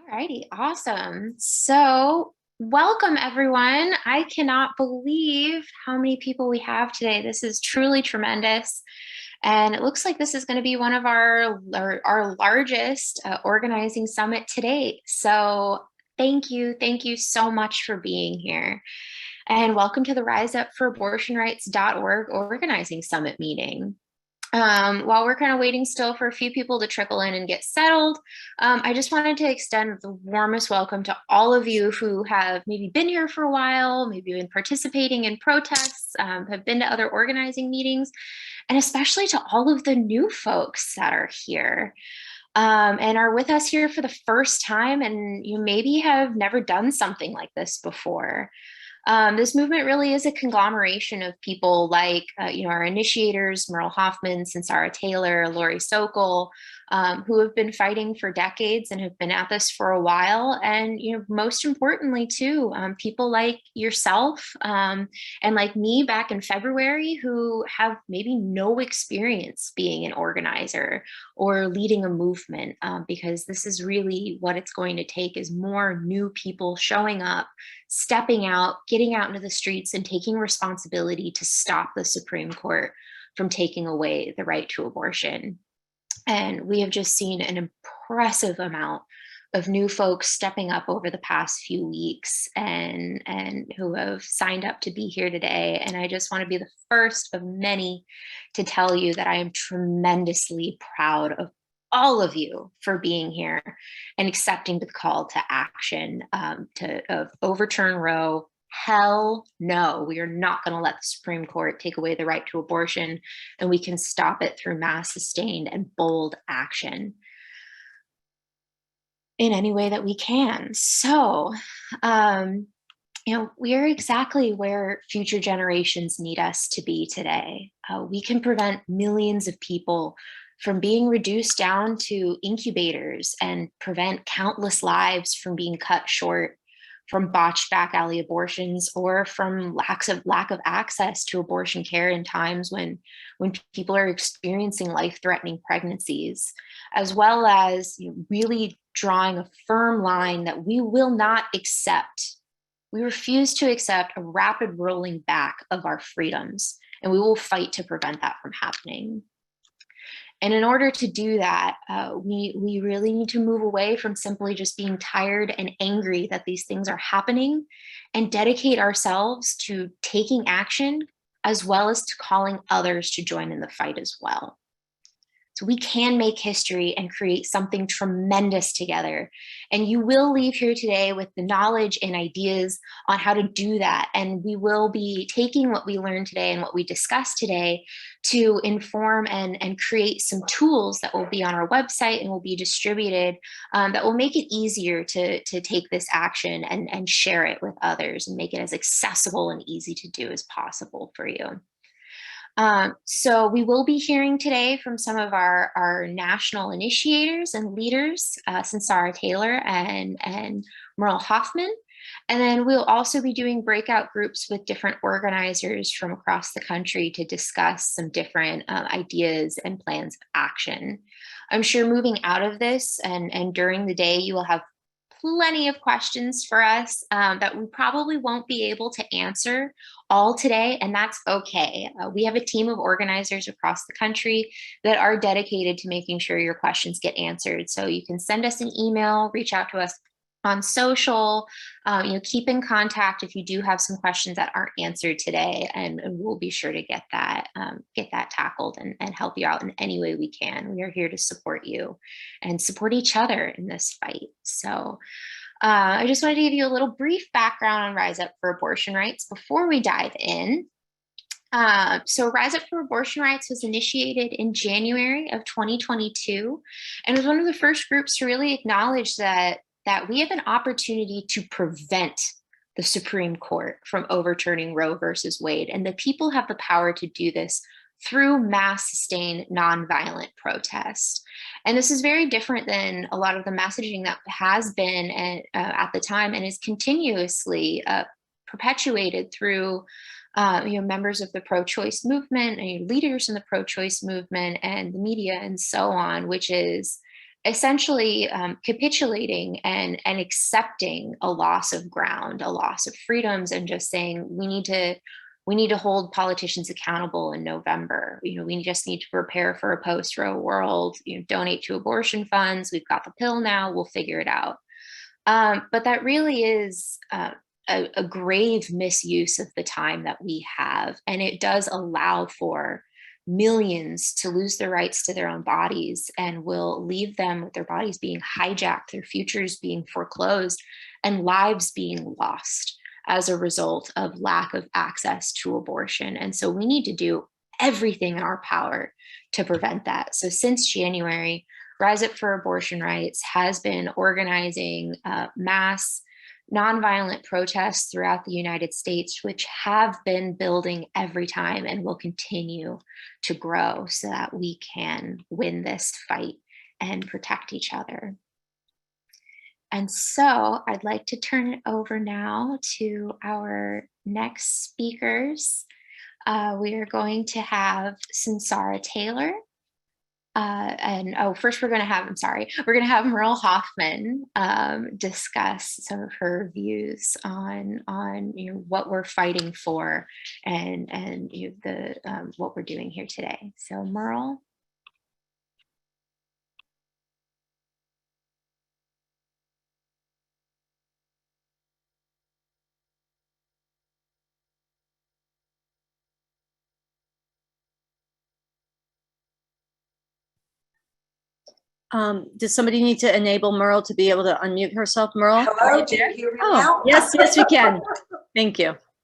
Alrighty, awesome. So, welcome everyone. I cannot believe how many people we have today. This is truly tremendous. And it looks like this is going to be one of our largest organizing summit to date. So, thank you so much for being here. And welcome to the RiseUpForAbortionRights.org organizing summit meeting. While we're kind of waiting still for a few people to trickle in and get settled, I just wanted to extend the warmest welcome to all of you who have maybe been here for a while, maybe been participating in protests, have been to other organizing meetings, and especially to all of the new folks that are here. And are with us here for the first time, and you maybe have never done something like this before. This movement really is a conglomeration of people like, our initiators, Merle Hoffman, Sansara Taylor, Lori Sokol, who have been fighting for decades and have been at this for a while. And, most importantly, too, people like yourself and like me back in February who have maybe no experience being an organizer or leading a movement, because this is really what it's going to take is more new people showing up, stepping out, getting out into the streets and taking responsibility to stop the Supreme Court from taking away the right to abortion. And we have just seen an impressive amount of new folks stepping up over the past few weeks and who have signed up to be here today. And I just want to be the first of many to tell you that I am tremendously proud of all of you for being here and accepting the call to action to overturn Roe. Hell no, we are not going to let the Supreme Court take away the right to abortion, and we can stop it through mass, sustained, and bold action in any way that we can. So, we are exactly where future generations need us to be today. We can prevent millions of people from being reduced down to incubators and prevent countless lives from being cut short from botched back alley abortions or from lack of access to abortion care in times when people are experiencing life-threatening pregnancies, as well as really drawing a firm line that we will not accept. We refuse to accept a rapid rolling back of our freedoms, and we will fight to prevent that from happening. And in order to do that, we really need to move away from simply just being tired and angry that these things are happening and dedicate ourselves to taking action as well as to calling others to join in the fight as well. So we can make history and create something tremendous together. And you will leave here today with the knowledge and ideas on how to do that. And we will be taking what we learned today and what we discussed today to inform and create some tools that will be on our website and will be distributed that will make it easier to take this action and share it with others and make it as accessible and easy to do as possible for you. So we will be hearing today from some of our national initiators and leaders, Sansara Taylor and Merle Hoffman. And then we'll also be doing breakout groups with different organizers from across the country to discuss some different ideas and plans of action. I'm sure moving out of this and during the day, you will have plenty of questions for us that we probably won't be able to answer all today, and that's okay. We have a team of organizers across the country that are dedicated to making sure your questions get answered. So you can send us an email, reach out to us on social, keep in contact if you do have some questions that aren't answered today, and we'll be sure to get that tackled and help you out in any way we can. We are here to support you and support each other in this fight. So I just wanted to give you a little brief background on Rise Up for Abortion Rights before we dive in. So Rise Up for Abortion Rights was initiated in January of 2022 and was one of the first groups to really acknowledge that we have an opportunity to prevent the Supreme Court from overturning Roe versus Wade. And the people have the power to do this through mass sustained nonviolent protest. And this is very different than a lot of the messaging that has been at the time and is continuously perpetuated through members of the pro-choice movement and leaders in the pro-choice movement and the media and so on, which is essentially capitulating and accepting a loss of ground, a loss of freedoms, and just saying we need to hold politicians accountable in November. We just need to prepare for a post-Roe world. Donate to abortion funds. We've got the pill now. We'll figure it out. But that really is a grave misuse of the time that we have, and it does allow for millions to lose their rights to their own bodies, and will leave them with their bodies being hijacked, their futures being foreclosed, and lives being lost as a result of lack of access to abortion. And so we need to do everything in our power to prevent that. So since January, Rise Up for Abortion Rights has been organizing mass nonviolent protests throughout the United States, which have been building every time and will continue to grow so that we can win this fight and protect each other. And so I'd like to turn it over now to our next speakers. We are going to have Sansara Taylor. First we're going to have Merle Hoffman discuss some of her views on what we're fighting for and what we're doing here today. So Merle. Does somebody need to enable Merle to be able to unmute herself? Merle? Hello, do you hear me now? Yes, we can. Thank you.